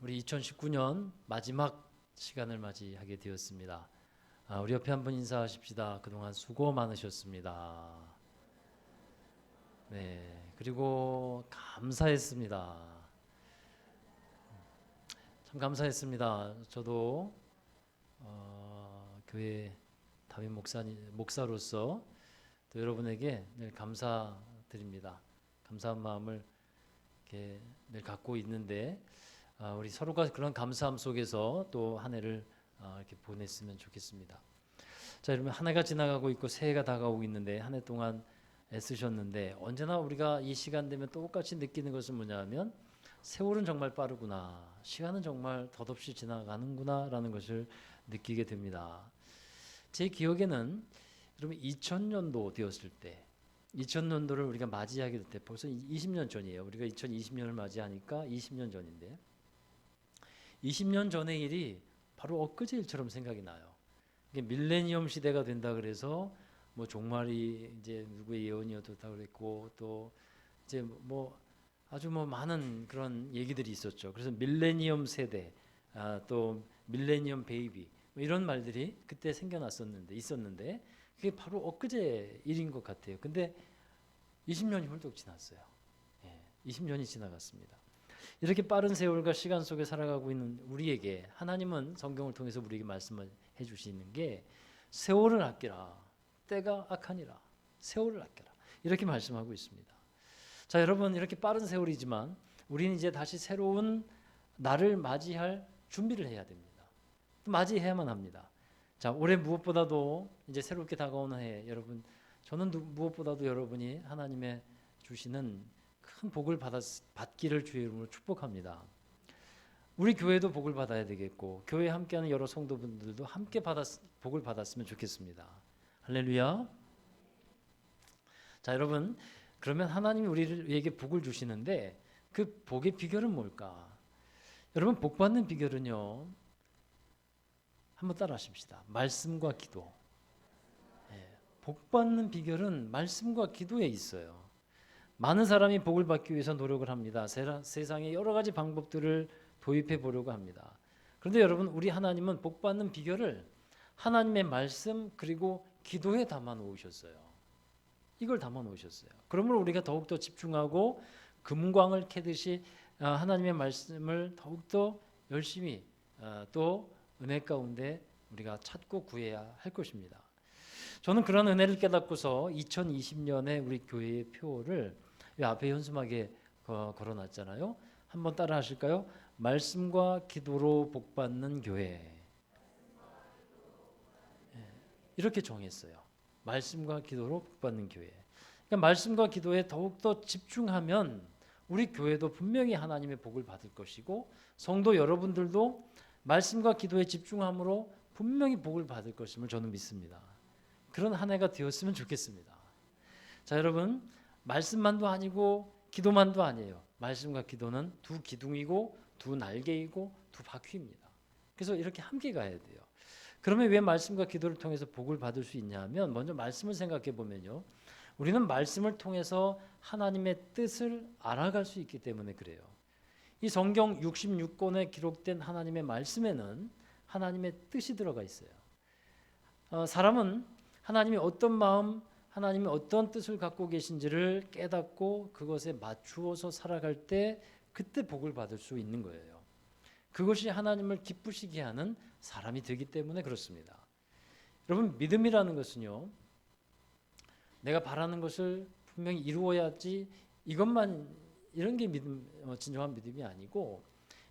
우리 2019년 마지막 시간을 맞이하게 되었습니다. 우리 옆에 한번 인사하십시다. 그동안 수고 많으셨습니다. 네, 그리고 감사했습니다. 참 감사했습니다. 저도 교회 담임 목사로서 또 여러분에게 늘 감사드립니다. 감사한 마음을 이렇게 늘 갖고 있는데 우리 서로가 그런 감사함 속에서 또 한 해를 이렇게 보냈으면 좋겠습니다. 자, 여러분, 한 해가 지나가고 있고 새해가 다가오고 있는데 한 해 동안 애쓰셨는데 언제나 우리가 이 시간 되면 똑같이 느끼는 것은 뭐냐면 세월은 정말 빠르구나, 시간은 정말 덧없이 지나가는구나 라는 것을 느끼게 됩니다. 제 기억에는 여러분 2000년도 되었을 때 2000년도를 우리가 맞이하게 될 때 벌써 20년 전이에요. 우리가 2020년을 맞이하니까 20년 전인데 20년 전의 일이 바로 엊그제 일처럼 생각이 나요. 이게 밀레니엄 시대가 된다 그래서 뭐 종말이 이제 누구의 예언이었다 그랬고 또 이제 뭐 아주 뭐 많은 그런 얘기들이 있었죠. 그래서 밀레니엄 세대, 또 밀레니엄 베이비 뭐 이런 말들이 그때 있었는데 그게 바로 엊그제 일인 것 같아요. 근데 20년이 훌쩍 지났어요. 20년이 지나갔습니다. 이렇게 빠른 세월과 시간 속에 살아가고 있는 우리에게 하나님은 성경을 통해서 우리에게 말씀을 해주시는 게 세월을 아끼라, 때가 악하니라, 세월을 아끼라 이렇게 말씀하고 있습니다. 자, 여러분, 이렇게 빠른 세월이지만 우리는 이제 다시 새로운 날을 맞이할 준비를 해야 됩니다. 맞이해야만 합니다. 자, 올해 무엇보다도 이제 새롭게 다가오는 해, 여러분, 저는 무엇보다도 여러분이 하나님의 주시는 큰 복을 받기를 주의 이름으로 축복합니다. 우리 교회도 복을 받아야 되겠고 교회에 함께하는 여러 성도분들도 함께 복을 받았으면 좋겠습니다. 할렐루야. 자, 여러분, 그러면 하나님이 우리에게 복을 주시는데 그 복의 비결은 뭘까? 여러분, 복 받는 비결은요, 한번 따라 하십시다. 말씀과 기도. 복 받는 비결은 말씀과 기도에 있어요. 많은 사람이 복을 받기 위해서 노력을 합니다. 세상에 여러 가지 방법들을 도입해 보려고 합니다. 그런데 여러분, 우리 하나님은 복 받는 비결을 하나님의 말씀 그리고 기도에 담아 놓으셨어요. 이걸 담아 놓으셨어요. 그러므로 우리가 더욱더 집중하고 금광을 캐듯이 하나님의 말씀을 더욱더 열심히 또 은혜 가운데 우리가 찾고 구해야 할 것입니다. 저는 그런 은혜를 깨닫고서 2020년에 우리 교회의 표를 앞에 현수막에 걸어놨잖아요. 한번 따라 하실까요? 말씀과 기도로 복받는 교회. 이렇게 정했어요. 말씀과 기도로 복받는 교회. 그러니까 말씀과 기도에 더욱더 집중하면 우리 교회도 분명히 하나님의 복을 받을 것이고 성도 여러분들도 말씀과 기도에 집중함으로 분명히 복을 받을 것임을 저는 믿습니다. 그런 한 해가 되었으면 좋겠습니다. 자, 여러분, 말씀만도 아니고 기도만도 아니에요. 말씀과 기도는 두 기둥이고 두 날개이고 두 바퀴입니다. 그래서 이렇게 함께 가야 돼요. 그러면 왜 말씀과 기도를 통해서 복을 받을 수 있냐 하면 먼저 말씀을 생각해 보면요, 우리는 말씀을 통해서 하나님의 뜻을 알아갈 수 있기 때문에 그래요. 이 성경 66권에 기록된 하나님의 말씀에는 하나님의 뜻이 들어가 있어요. 사람은 하나님이 어떤 마음, 하나님이 어떤 뜻을 갖고 계신지를 깨닫고 그것에 맞추어서 살아갈 때 그때 복을 받을 수 있는 거예요. 그것이 하나님을 기쁘시게 하는 사람이 되기 때문에 그렇습니다. 여러분, 믿음이라는 것은요, 내가 바라는 것을 분명히 이루어야지 이런 게 믿음, 진정한 믿음이 아니고,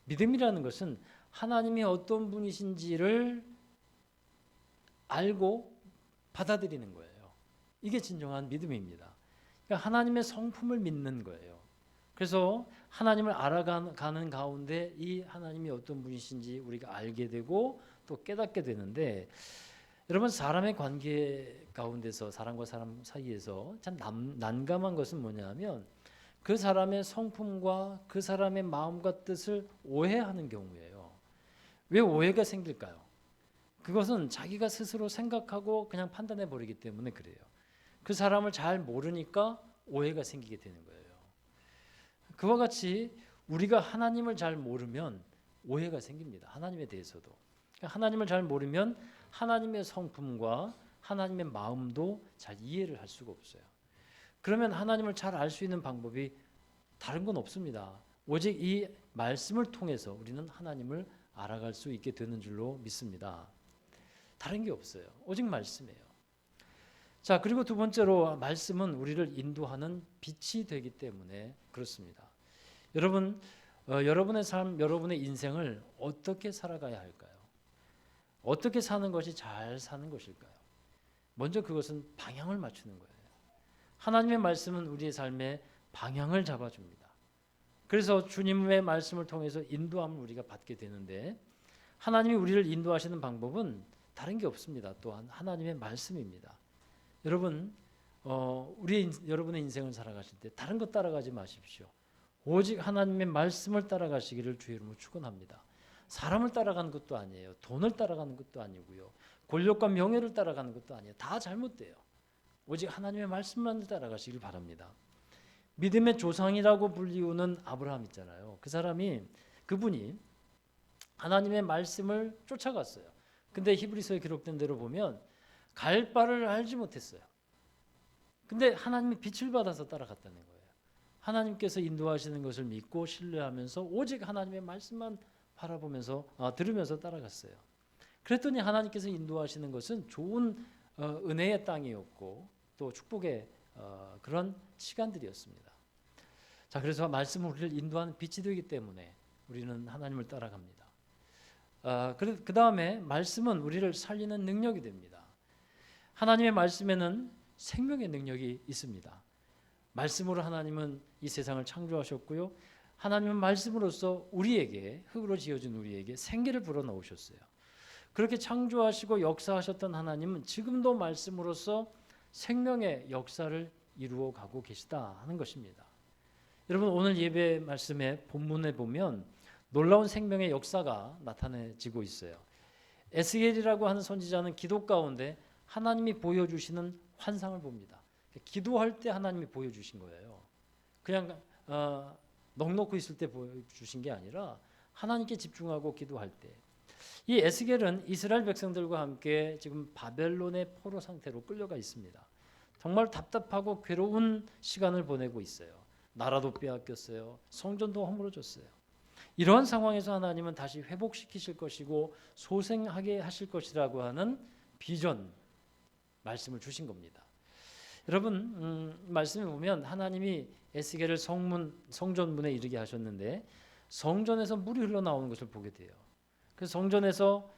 믿음이라는 것은 하나님이 어떤 분이신지를 알고 받아들이는 거예요. 이게 진정한 믿음입니다. 그러니까 하나님의 성품을 믿는 거예요. 그래서 하나님을 알아가는 가운데 이 하나님이 어떤 분이신지 우리가 알게 되고 또 깨닫게 되는데, 여러분, 사람의 관계 가운데서 사람과 사람 사이에서 참 난감한 것은 뭐냐면 그 사람의 성품과 그 사람의 마음과 뜻을 오해하는 경우예요. 왜 오해가 생길까요? 그것은 자기가 스스로 생각하고 그냥 판단해 버리기 때문에 그래요. 그 사람을 잘 모르니까 오해가 생기게 되는 거예요. 그와 같이 우리가 하나님을 잘 모르면 오해가 생깁니다. 하나님에 대해서도. 하나님을 잘 모르면 하나님의 성품과 하나님의 마음도 잘 이해를 할 수가 없어요. 그러면 하나님을 잘 알 수 있는 방법이 다른 건 없습니다. 오직 이 말씀을 통해서 우리는 하나님을 알아갈 수 있게 되는 줄로 믿습니다. 다른 게 없어요. 오직 말씀이에요. 자, 그리고 두 번째로 말씀은 우리를 인도하는 빛이 되기 때문에 그렇습니다. 여러분, 여러분의 삶, 여러분의 인생을 어떻게 살아가야 할까요? 어떻게 사는 것이 잘 사는 것일까요? 먼저 그것은 방향을 맞추는 거예요. 하나님의 말씀은 우리의 삶에 방향을 잡아줍니다. 그래서 주님의 말씀을 통해서 인도함을 우리가 받게 되는데 하나님이 우리를 인도하시는 방법은 다른 게 없습니다. 또한 하나님의 말씀입니다. 여러분, 여러분의 인생을 살아가실 때 다른 것 따라가지 마십시오. 오직 하나님의 말씀을 따라가시기를 주의 이름으로 축원합니다. 사람을 따라가는 것도 아니에요. 돈을 따라가는 것도 아니고요. 권력과 명예를 따라가는 것도 아니에요. 다 잘못돼요. 오직 하나님의 말씀만 따라가시길 바랍니다. 믿음의 조상이라고 불리우는 아브라함 있잖아요. 그분이 하나님의 말씀을 쫓아갔어요. 근데 히브리서에 기록된 대로 보면 갈 바를 알지 못했어요. 근데 하나님의 빛을 받아서 따라갔다는 거예요. 하나님께서 인도하시는 것을 믿고 신뢰하면서 오직 하나님의 말씀만 바라보면서 들으면서 따라갔어요. 그랬더니 하나님께서 인도하시는 것은 좋은 은혜의 땅이었고 또 축복의 그런 시간들이었습니다. 자, 그래서 말씀은 우리를 인도하는 빛이 되기 때문에 우리는 하나님을 따라갑니다. 그 다음에 말씀은 우리를 살리는 능력이 됩니다. 하나님의 말씀에는 생명의 능력이 있습니다. 말씀으로 하나님은 이 세상을 창조하셨고요. 하나님은 말씀으로써 우리에게, 흙으로 지어진 우리에게 생기를 불어넣으셨어요. 그렇게 창조하시고 역사하셨던 하나님은 지금도 말씀으로써 생명의 역사를 이루어 가고 계시다 하는 것입니다. 여러분, 오늘 예배 말씀의 본문에 보면 놀라운 생명의 역사가 나타내지고 있어요. 에스겔이라고 하는 선지자는 기도 가운데 하나님이 보여주시는 환상을 봅니다. 기도할 때 하나님이 보여주신 거예요. 그냥 넋놓고 있을 때 보여주신 게 아니라 하나님께 집중하고 기도할 때. 이 에스겔은 이스라엘 백성들과 함께 지금 바벨론의 포로 상태로 끌려가 있습니다. 정말 답답하고 괴로운 시간을 보내고 있어요. 나라도 빼앗겼어요. 성전도 허물어졌어요. 이러한 상황에서 하나님은 다시 회복시키실 것이고 소생하게 하실 것이라고 하는 비전 말씀을 주신 겁니다. 여러분, 말씀에 보면 하나님이 에스겔을 성전문에 이르게 하셨는데 성전에서 물이 흘러나오는 것을 보게 돼요. 그 성전에서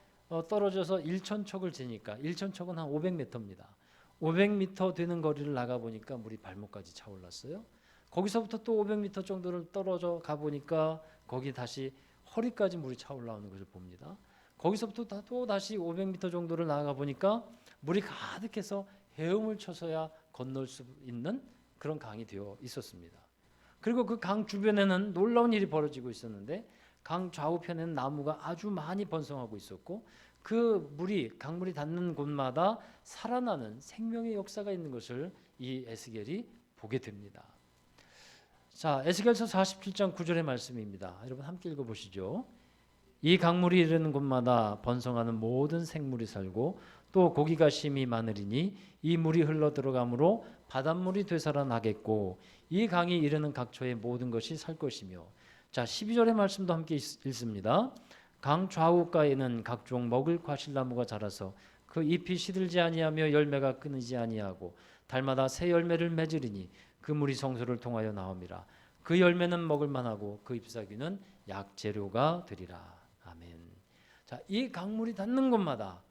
떨어져서 1,000척을 재니까 1,000척은 한 500m입니다. 500m 되는 거리를 나가 보니까 물이 발목까지 차올랐어요. 거기서부터 또 500m 정도를 떨어져 가 보니까 거기 다시 허리까지 물이 차올라오는 것을 봅니다. 거기서부터 또 다시 500m 정도를 나가 보니까 물이 가득해서 헤엄을 쳐서야 건널 수 있는 그런 강이 되어 있었습니다. 그리고 그 강 주변에는 놀라운 일이 벌어지고 있었는데 강 좌우편에는 나무가 아주 많이 번성하고 있었고 그 강물이 닿는 곳마다 살아나는 생명의 역사가 있는 것을 이 에스겔이 보게 됩니다. 자, 에스겔서 47장 9절의 말씀입니다. 여러분 함께 읽어보시죠. 이 강물이 이르는 곳마다 번성하는 모든 생물이 살고 또 고기가 심히 많으리니 이 물이 흘러 들어가므로 바닷물이 되살아나겠고 이 강이 이르는 각처의 모든 것이 살 것이며. 자, 12절의 말씀도 함께 읽습니다. 강 좌우가에는 각종 먹을 과실나무가 자라서 그 잎이 시들지 아니하며 열매가 끊이지 아니하고 달마다 새 열매를 맺으리니 그 물이 성소를 통하여 나옵니다. 그 열매는 먹을 만하고 그 잎사귀는 약재료가 되리라. 아멘. 자, 이 강물이 닿는 곳마다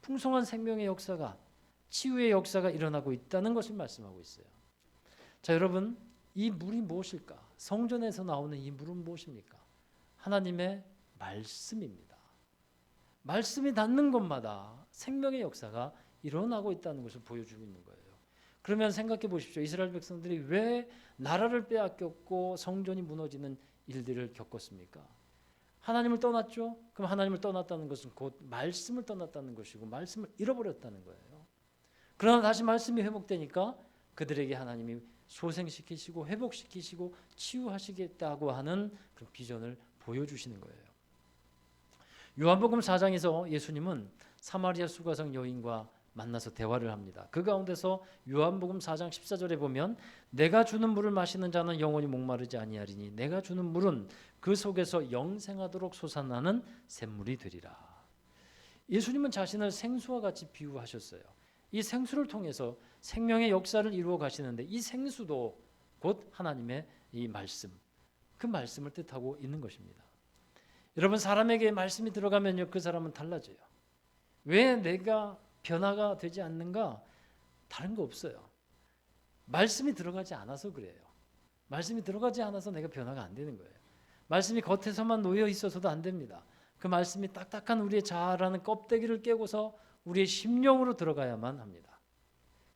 풍성한 생명의 역사가, 치유의 역사가 일어나고 있다는 것을 말씀하고 있어요. 자, 여러분, 이 물이 무엇일까? 성전에서 나오는 이 물은 무엇입니까? 하나님의 말씀입니다. 말씀이 닿는 곳마다 생명의 역사가 일어나고 있다는 것을 보여주고 있는 거예요. 그러면 생각해 보십시오. 이스라엘 백성들이 왜 나라를 빼앗겼고 성전이 무너지는 일들을 겪었습니까? 하나님을 떠났죠. 그럼 하나님을 떠났다는 것은 곧 말씀을 떠났다는 것이고 말씀을 잃어버렸다는 거예요. 그러나 다시 말씀이 회복되니까 그들에게 하나님이 소생시키시고 회복시키시고 치유하시겠다고 하는 그 비전을 보여주시는 거예요. 요한복음 4장에서 예수님은 사마리아 수가성 여인과 만나서 대화를 합니다. 그 가운데서 요한복음 4장 14절에 보면 내가 주는 물을 마시는 자는 영원히 목마르지 아니하리니 내가 주는 물은 그 속에서 영생하도록 솟아나는 샘물이 되리라. 예수님은 자신을 생수와 같이 비유하셨어요. 이 생수를 통해서 생명의 역사를 이루어 가시는데 이 생수도 곧 하나님의 이 말씀, 그 말씀을 뜻하고 있는 것입니다. 여러분, 사람에게 말씀이 들어가면요, 그 사람은 달라져요. 왜 내가 변화가 되지 않는가? 다른 거 없어요. 말씀이 들어가지 않아서 그래요. 말씀이 들어가지 않아서 내가 변화가 안 되는 거예요. 말씀이 겉에서만 놓여 있어서도 안 됩니다. 그 말씀이 딱딱한 우리의 자아라는 껍데기를 깨고서 우리의 심령으로 들어가야만 합니다.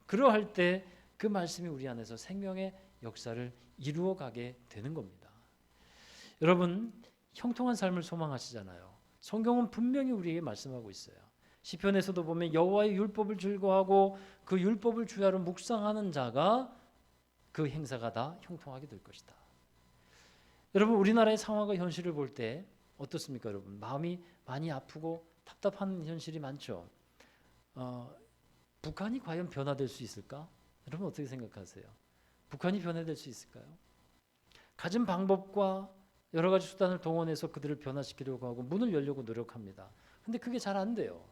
그러할 때 그 말씀이 우리 안에서 생명의 역사를 이루어가게 되는 겁니다. 여러분, 형통한 삶을 소망하시잖아요. 성경은 분명히 우리에게 말씀하고 있어요. 시편에서도 보면 여호와의 율법을 즐거워하고 그 율법을 주야로 묵상하는 자가 그 행사가 다 형통하게 될 것이다. 여러분, 우리나라의 상황과 현실을 볼 때 어떻습니까, 여러분? 마음이 많이 아프고 답답한 현실이 많죠. 북한이 과연 변화될 수 있을까? 여러분, 어떻게 생각하세요? 북한이 변화될 수 있을까요? 가진 방법과 여러 가지 수단을 동원해서 그들을 변화시키려고 하고 문을 열려고 노력합니다. 근데 그게 잘 안 돼요.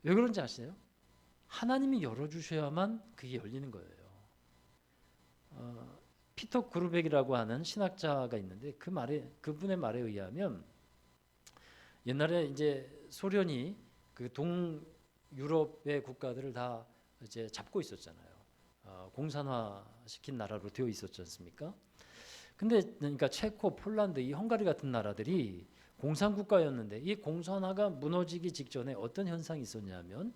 왜 그런지 아시나요? 하나님이 열어주셔야만 그게 열리는 거예요. 피터 그루벡이라고 하는 신학자가 있는데 그분의 말에 의하면 옛날에 이제 소련이 그 동유럽의 국가들을 다 이제 잡고 있었잖아요. 공산화 시킨 나라로 되어 있었지 않습니까? 근데 그러니까 체코, 폴란드, 이 헝가리 같은 나라들이 공산국가였는데 이 공산화가 무너지기 직전에 어떤 현상이 있었냐면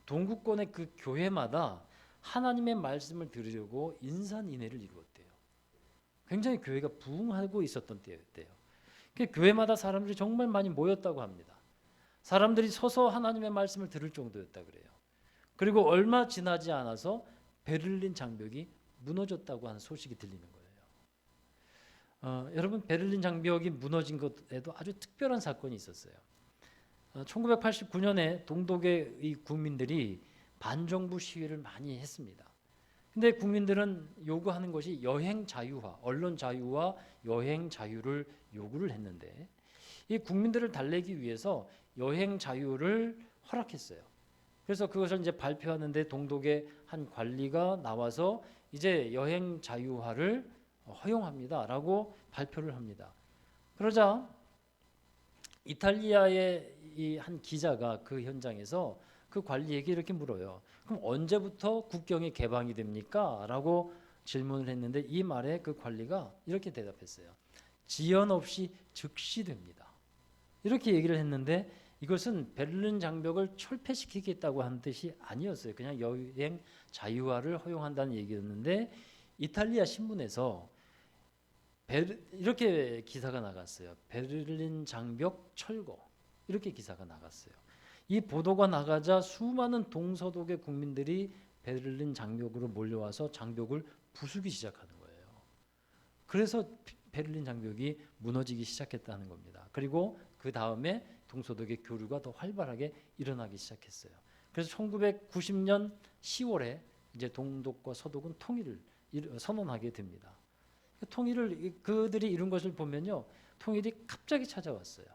동구권의 그 교회마다 하나님의 말씀을 들으려고 인산인해를 이루었대요. 굉장히 교회가 부흥하고 있었던 때였대요. 그 교회마다 사람들이 정말 많이 모였다고 합니다. 사람들이 서서 하나님의 말씀을 들을 정도였다 그래요. 그리고 얼마 지나지 않아서 베를린 장벽이 무너졌다고 하는 소식이 들리는 거예요. 여러분, 베를린 장벽이 무너진 것에도 아주 특별한 사건이 있었어요. 1989년에 동독의 국민들이 반정부 시위를 많이 했습니다. 근데 국민들은 요구하는 것이 여행 자유화, 언론 자유와 여행 자유를 요구를 했는데 이 국민들을 달래기 위해서 여행 자유를 허락했어요. 그래서 그것을 이제 발표하는데 동독의 한 관리가 나와서 이제 여행 자유화를 허용합니다라고 발표를 합니다. 그러자 이탈리아의 이 한 기자가 그 현장에서 그 관리에게 이렇게 물어요. 그럼 언제부터 국경이 개방이 됩니까? 라고 질문을 했는데 이 말에 그 관리가 이렇게 대답했어요. 지연 없이 즉시 됩니다. 이렇게 얘기를 했는데 이것은 베를린 장벽을 철폐시키겠다고 하는 뜻이 아니었어요. 그냥 여행 자유화를 허용한다는 얘기였는데 이탈리아 신문에서 이렇게 기사가 나갔어요. 베를린 장벽 철거, 이렇게 기사가 나갔어요. 이 보도가 나가자 수많은 동서독의 국민들이 베를린 장벽으로 몰려와서 장벽을 부수기 시작하는 거예요. 그래서 베를린 장벽이 무너지기 시작했다는 겁니다. 그리고 그 다음에 동서독의 교류가 더 활발하게 일어나기 시작했어요. 그래서 1990년 10월에 이제 동독과 서독은 통일을 선언하게 됩니다. 통일을 그들이 이룬 것을 보면요, 통일이 갑자기 찾아왔어요.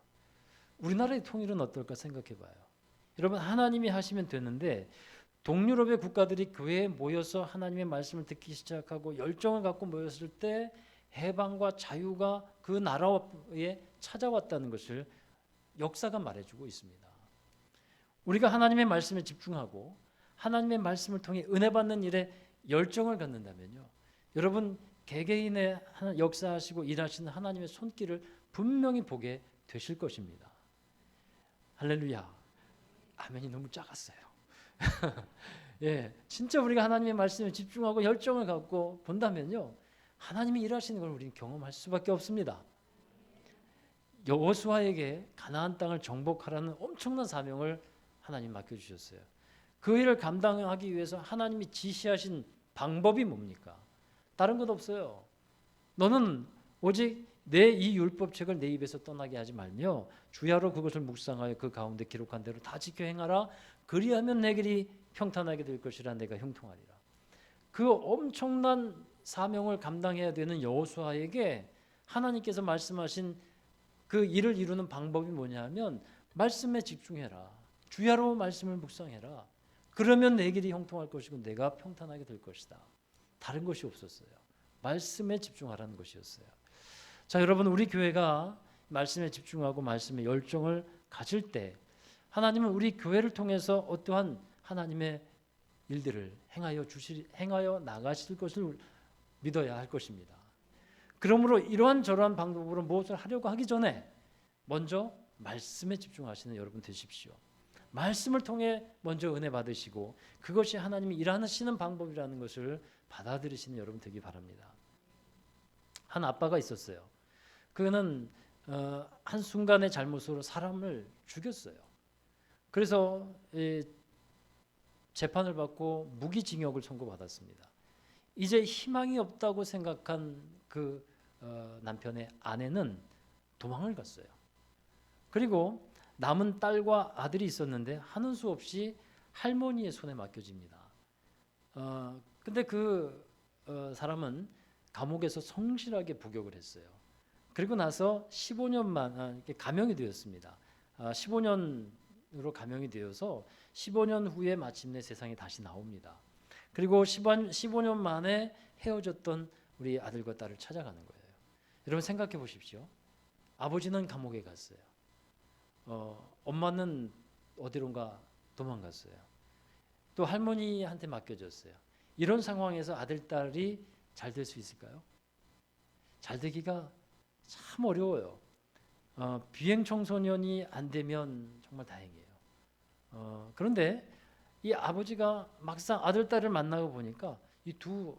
우리나라의 통일은 어떨까 생각해봐요. 여러분, 하나님이 하시면 되는데 동유럽의 국가들이 교회에 모여서 하나님의 말씀을 듣기 시작하고 열정을 갖고 모였을 때 해방과 자유가 그 나라에 찾아왔다는 것을 역사가 말해주고 있습니다. 우리가 하나님의 말씀에 집중하고 하나님의 말씀을 통해 은혜 받는 일에 열정을 갖는다면요, 여러분 개개인의 역사하시고 일하시는 하나님의 손길을 분명히 보게 되실 것입니다. 할렐루야. 아멘이 너무 작았어요. 예, 진짜 우리가 하나님의 말씀에 집중하고 열정을 갖고 본다면요, 하나님이 일하시는 걸 우리는 경험할 수밖에 없습니다. 여호수아에게 가나안 땅을 정복하라는 엄청난 사명을 하나님 맡겨주셨어요. 그 일을 감당하기 위해서 하나님이 지시하신 방법이 뭡니까? 다른 것 없어요. 너는 오직 내 이 율법책을 내 입에서 떠나게 하지 말며 주야로 그것을 묵상하여 그 가운데 기록한 대로 다 지켜 행하라. 그리하면 내 길이 평탄하게 될 것이라 내가 형통하리라. 그 엄청난 사명을 감당해야 되는 여호수아에게 하나님께서 말씀하신 그 일을 이루는 방법이 뭐냐면 말씀에 집중해라. 주야로 말씀을 묵상해라. 그러면 내 길이 형통할 것이고 내가 평탄하게 될 것이다. 다른 것이 없었어요. 말씀에 집중하라는 것이었어요. 자, 여러분, 우리 교회가 말씀에 집중하고 말씀에 열정을 가질 때 하나님은 우리 교회를 통해서 어떠한 하나님의 일들을 행하여 나가실 것을 믿어야 할 것입니다. 그러므로 이러한 저러한 방법으로 무엇을 하려고 하기 전에 먼저 말씀에 집중하시는 여러분 되십시오. 말씀을 통해 먼저 은혜 받으시고 그것이 하나님이 일하시는 방법이라는 것을 받아들이시는 여러분 되기 바랍니다. 한 아빠가 있었어요. 그는 한순간의 잘못으로 사람을 죽였어요. 그래서 재판을 받고 무기징역을 선고받았습니다. 이제 희망이 없다고 생각한 그 남편의 아내는 도망을 갔어요. 그리고 남은 딸과 아들이 있었는데 하는 수 없이 할머니의 손에 맡겨집니다. 근데 그 사람은 감옥에서 성실하게 복역을 했어요. 그리고 나서 15년만 감형이 되었습니다. 15년으로 감형이 되어서 15년 후에 마침내 세상에 다시 나옵니다. 그리고 15년 만에 헤어졌던 우리 아들과 딸을 찾아가는 거예요. 여러분 생각해 보십시오. 아버지는 감옥에 갔어요. 엄마는 어디론가 도망갔어요. 또 할머니한테 맡겨졌어요. 이런 상황에서 아들, 딸이 잘 될 수 있을까요? 잘 되기가 참 어려워요. 비행 청소년이 안 되면 정말 다행이에요. 그런데 이 아버지가 막상 아들, 딸을 만나고 보니까 이 두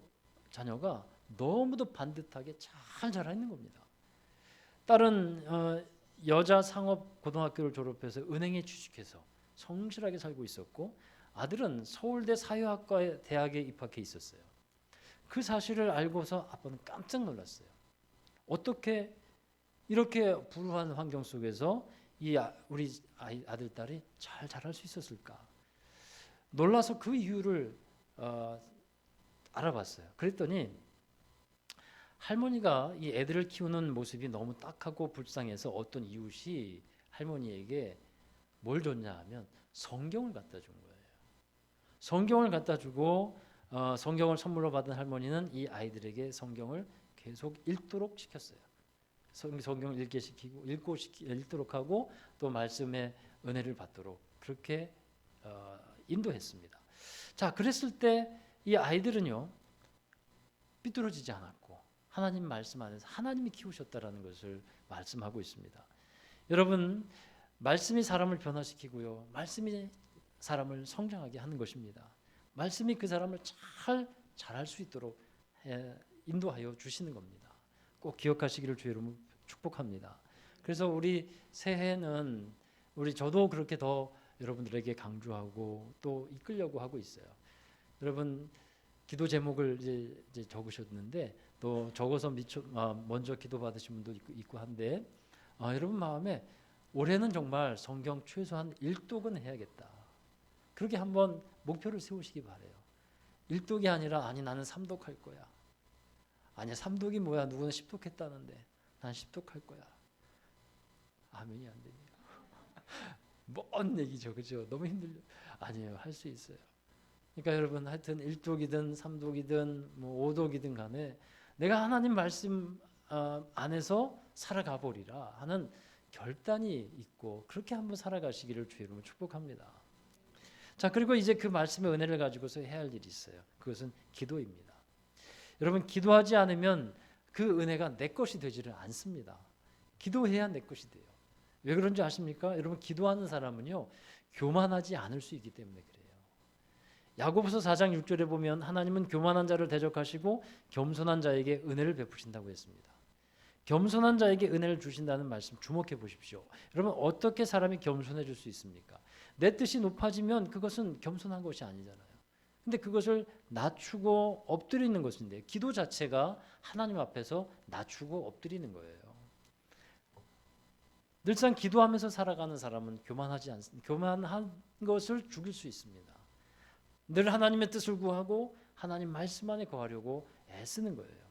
자녀가 너무도 반듯하게 잘 자라있는 겁니다. 딸은 여자 상업 고등학교를 졸업해서 은행에 취직해서 성실하게 살고 있었고 아들은 서울대 사회학과 대학에 입학해 있었어요. 그 사실을 알고서 아빠는 깜짝 놀랐어요. 어떻게 이렇게 불우한 환경 속에서 우리 아들, 딸이 잘 자랄 수 있었을까? 놀라서 그 이유를 알아봤어요. 그랬더니 할머니가 이 애들을 키우는 모습이 너무 딱하고 불쌍해서 어떤 이웃이 할머니에게 뭘 줬냐 하면 성경을 갖다 준 거예요. 성경을 갖다 주고 성경을 선물로 받은 할머니는 이 아이들에게 성경을 계속 읽도록 시켰어요. 성경을 읽도록 하고 또 말씀의 은혜를 받도록 그렇게 인도했습니다. 자, 그랬을 때 이 아이들은요 삐뚤어지지 않았고 하나님 말씀 안에서 하나님이 키우셨다라는 것을 말씀하고 있습니다. 여러분, 말씀이 사람을 변화시키고요, 말씀이 사람을 성장하게 하는 것입니다. 말씀이 그 사람을 잘 자랄 수 있도록 인도하여 주시는 겁니다. 꼭 기억하시기를 주의 이름으로 축복합니다. 그래서 우리 새해는 저도 그렇게 더 여러분들에게 강조하고 또 이끌려고 하고 있어요. 여러분 기도 제목을 이제 적으셨는데 또 적어서 먼저 기도 받으신 분도 있고 한데 여러분 마음에 올해는 정말 성경 최소한 1독은 해야겠다. 그렇게 한번 목표를 세우시기 바래요. 1독이 아니라 아니 나는 3독 할 거야. 아니야 3독이 뭐야, 누구는 10독 했다는데 난 10독 할 거야. 아멘이 안 되네요. 먼 얘기죠, 그죠? 너무 힘들죠. 아니에요, 할 수 있어요. 그러니까 여러분 하여튼 1독이든 3독이든 뭐 5독이든 간에 내가 하나님 말씀 안에서 살아가 보리라 하는 결단이 있고 그렇게 한번 살아가시기를 주의 이름으로 축복합니다. 자, 그리고 이제 그 말씀의 은혜를 가지고서 해야 할 일이 있어요. 그것은 기도입니다. 여러분 기도하지 않으면 그 은혜가 내 것이 되지를 않습니다. 기도해야 내 것이 돼요. 왜 그런지 아십니까? 여러분 기도하는 사람은요 교만하지 않을 수 있기 때문에 그래요. 야고보서 4장 6절에 보면 하나님은 교만한 자를 대적하시고 겸손한 자에게 은혜를 베푸신다고 했습니다. 겸손한 자에게 은혜를 주신다는 말씀 주목해 보십시오. 여러분 어떻게 사람이 겸손해질 수 있습니까? 내 뜻이 높아지면 그것은 겸손한 것이 아니잖아요. 근데 그것을 낮추고 엎드리는 것인데 기도 자체가 하나님 앞에서 낮추고 엎드리는 거예요. 늘상 기도하면서 살아가는 사람은 교만한 것을 죽일 수 있습니다. 늘 하나님의 뜻을 구하고 하나님 말씀 안에 거하려고 애쓰는 거예요.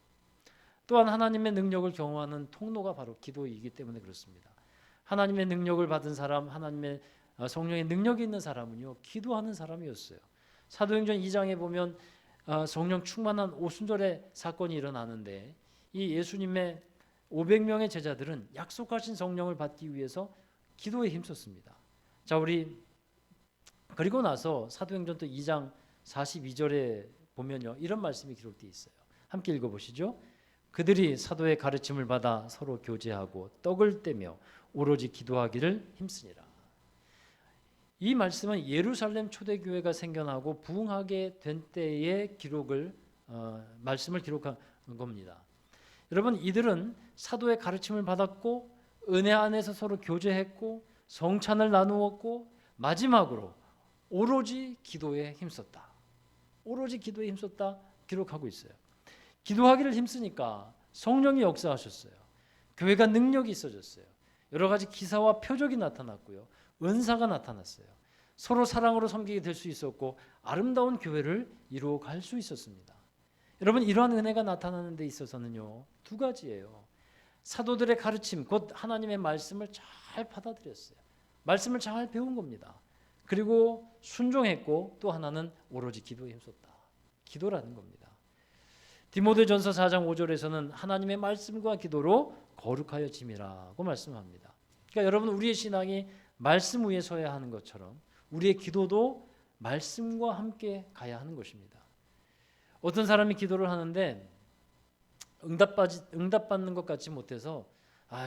또한 하나님의 능력을 경험하는 통로가 바로 기도이기 때문에 그렇습니다. 하나님의 능력을 받은 사람, 하나님의 성령의 능력이 있는 사람은요, 기도하는 사람이었어요. 사도행전 2장에 보면 성령 충만한 오순절의 사건이 일어나는데 이 예수님의 500명의 제자들은 약속하신 성령을 받기 위해서 기도에 힘썼습니다. 자, 우리 그리고 나서 사도행전 또 2장 42절에 보면요, 이런 말씀이 기록되어 있어요. 함께 읽어보시죠. 그들이 사도의 가르침을 받아 서로 교제하고 떡을 떼며 오로지 기도하기를 힘쓰니라. 이 말씀은 예루살렘 초대교회가 생겨나고 부흥하게 된 때의 말씀을 기록한 겁니다. 여러분, 이들은 사도의 가르침을 받았고 은혜 안에서 서로 교제했고 성찬을 나누었고 마지막으로 오로지 기도에 힘썼다. 오로지 기도에 힘썼다 기록하고 있어요. 기도하기를 힘쓰니까 성령이 역사하셨어요. 교회가 능력이 있어졌어요. 여러 가지 기사와 표적이 나타났고요. 은사가 나타났어요. 서로 사랑으로 섬기게 될 수 있었고 아름다운 교회를 이루어갈 수 있었습니다. 여러분, 이러한 은혜가 나타나는 데 있어서는요, 두 가지예요. 사도들의 가르침, 곧 하나님의 말씀을 잘 받아들였어요. 말씀을 잘 배운 겁니다. 그리고 순종했고 또 하나는 오로지 기도에 힘썼다. 기도라는 겁니다. 디모데전서 4장 5절에서는 하나님의 말씀과 기도로 거룩하여 짐이라고 말씀합니다. 그러니까 여러분, 우리의 신앙이 말씀 위에 서야 하는 것처럼 우리의 기도도 말씀과 함께 가야 하는 것입니다. 어떤 사람이 기도를 하는데 응답받는 것 같지 못해서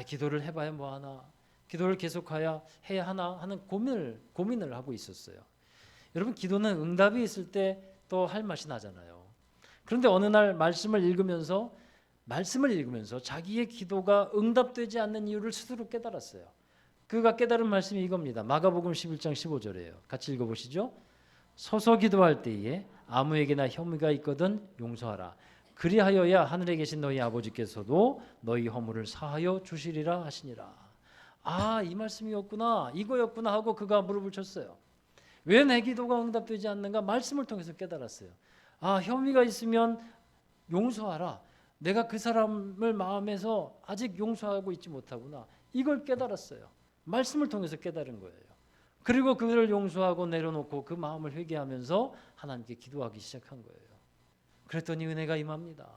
기도를 해봐야 뭐하나, 기도를 계속해야 해야 하나 하는 고민을 하고 있었어요. 여러분, 기도는 응답이 있을 때 또 할 맛이 나잖아요. 그런데 어느 날 말씀을 읽으면서 자기의 기도가 응답되지 않는 이유를 스스로 깨달았어요. 그가 깨달은 말씀이 이겁니다. 마가복음 11장 15절이에요. 같이 읽어보시죠. 서서 기도할 때에 아무에게나 혐의가 있거든 용서하라. 그리하여야 하늘에 계신 너희 아버지께서도 너희 허물을 사하여 주시리라 하시니라. 이 말씀이었구나, 이거였구나 하고 그가 무릎을 쳤어요. 왜 내 기도가 응답되지 않는가? 말씀을 통해서 깨달았어요. 혐의가 있으면 용서하라. 내가 그 사람을 마음에서 아직 용서하고 있지 못하구나. 이걸 깨달았어요. 말씀을 통해서 깨달은 거예요. 그리고 그를 용서하고 내려놓고 그 마음을 회개하면서 하나님께 기도하기 시작한 거예요. 그랬더니 은혜가 임합니다.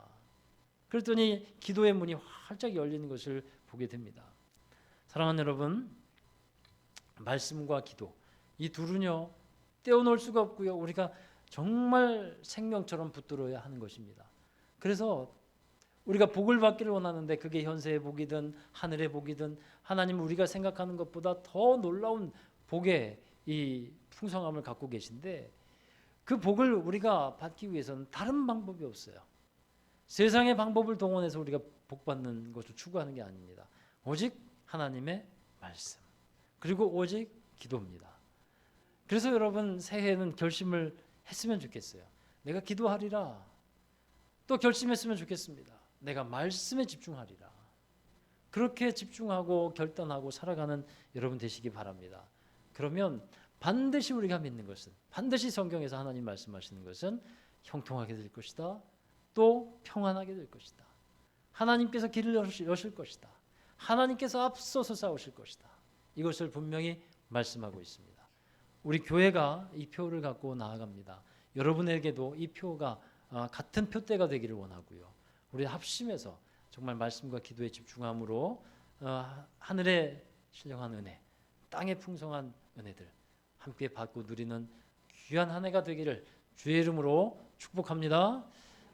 그랬더니 기도의 문이 활짝 열리는 것을 보게 됩니다. 사랑하는 여러분, 말씀과 기도, 이 둘은요, 떼어놓을 수가 없고요. 우리가 정말 생명처럼 붙들어야 하는 것입니다. 그래서 우리가 복을 받기를 원하는데 그게 현세의 복이든 하늘의 복이든 하나님 우리가 생각하는 것보다 더 놀라운 복의 이 풍성함을 갖고 계신데 그 복을 우리가 받기 위해서는 다른 방법이 없어요. 세상의 방법을 동원해서 우리가 복 받는 것을 추구하는 게 아닙니다. 오직 하나님의 말씀, 그리고 오직 기도입니다. 그래서 여러분, 새해에는 결심을 했으면 좋겠어요. 내가 기도하리라. 또 결심했으면 좋겠습니다. 내가 말씀에 집중하리라. 그렇게 집중하고 결단하고 살아가는 여러분 되시기 바랍니다. 그러면 반드시 우리가 믿는 것은, 반드시 성경에서 하나님 말씀하시는 것은 형통하게 될 것이다. 또 평안하게 될 것이다. 하나님께서 길을 여실 것이다. 하나님께서 앞서서 싸우실 것이다. 이것을 분명히 말씀하고 있습니다. 우리 교회가 이 표를 갖고 나아갑니다. 여러분에게도 이 표가 같은 표대가 되기를 원하고요. 우리 합심해서 정말 말씀과 기도에 집중함으로 하늘의 신령한 은혜, 땅의 풍성한 은혜들 함께 받고 누리는 귀한 한 해가 되기를 주의 이름으로 축복합니다.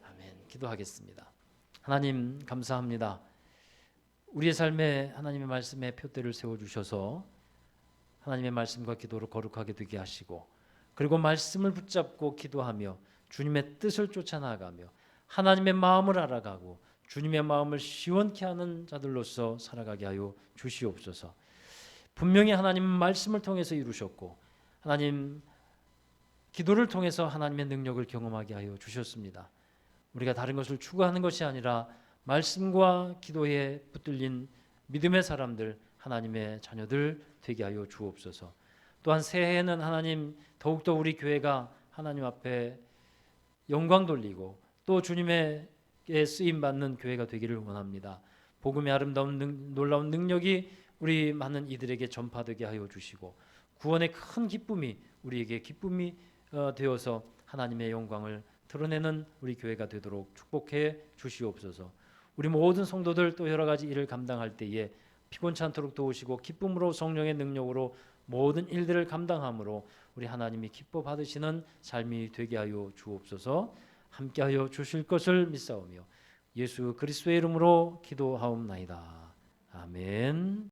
아멘. 기도하겠습니다. 하나님, 감사합니다. 우리의 삶에 하나님의 말씀에 표대를 세워주셔서 하나님의 말씀과 기도로 거룩하게 되게 하시고, 그리고 말씀을 붙잡고 기도하며 주님의 뜻을 쫓아나가며 하나님의 마음을 알아가고 주님의 마음을 시원케 하는 자들로서 살아가게 하여 주시옵소서. 분명히 하나님 말씀을 통해서 이루셨고 하나님 기도를 통해서 하나님의 능력을 경험하게 하여 주셨습니다. 우리가 다른 것을 추구하는 것이 아니라 말씀과 기도에 붙들린 믿음의 사람들, 하나님의 자녀들 되게 하여 주옵소서. 또한 새해에는 하나님 더욱더 우리 교회가 하나님 앞에 영광 돌리고 또 주님의 쓰임 받는 교회가 되기를 원합니다. 복음의 아름다운 놀라운 능력이 우리 많은 이들에게 전파되게 하여 주시고 구원의 큰 기쁨이 우리에게 기쁨이 되어서 하나님의 영광을 드러내는 우리 교회가 되도록 축복해 주시옵소서. 우리 모든 성도들 또 여러 가지 일을 감당할 때에 피곤치 않도록 도우시고 기쁨으로 성령의 능력으로 모든 일들을 감당함으로 우리 하나님이 기뻐 받으시는 삶이 되게 하여 주옵소서. 함께하여 주실 것을 믿사오며 예수 그리스도의 이름으로 기도하옵나이다. 아멘.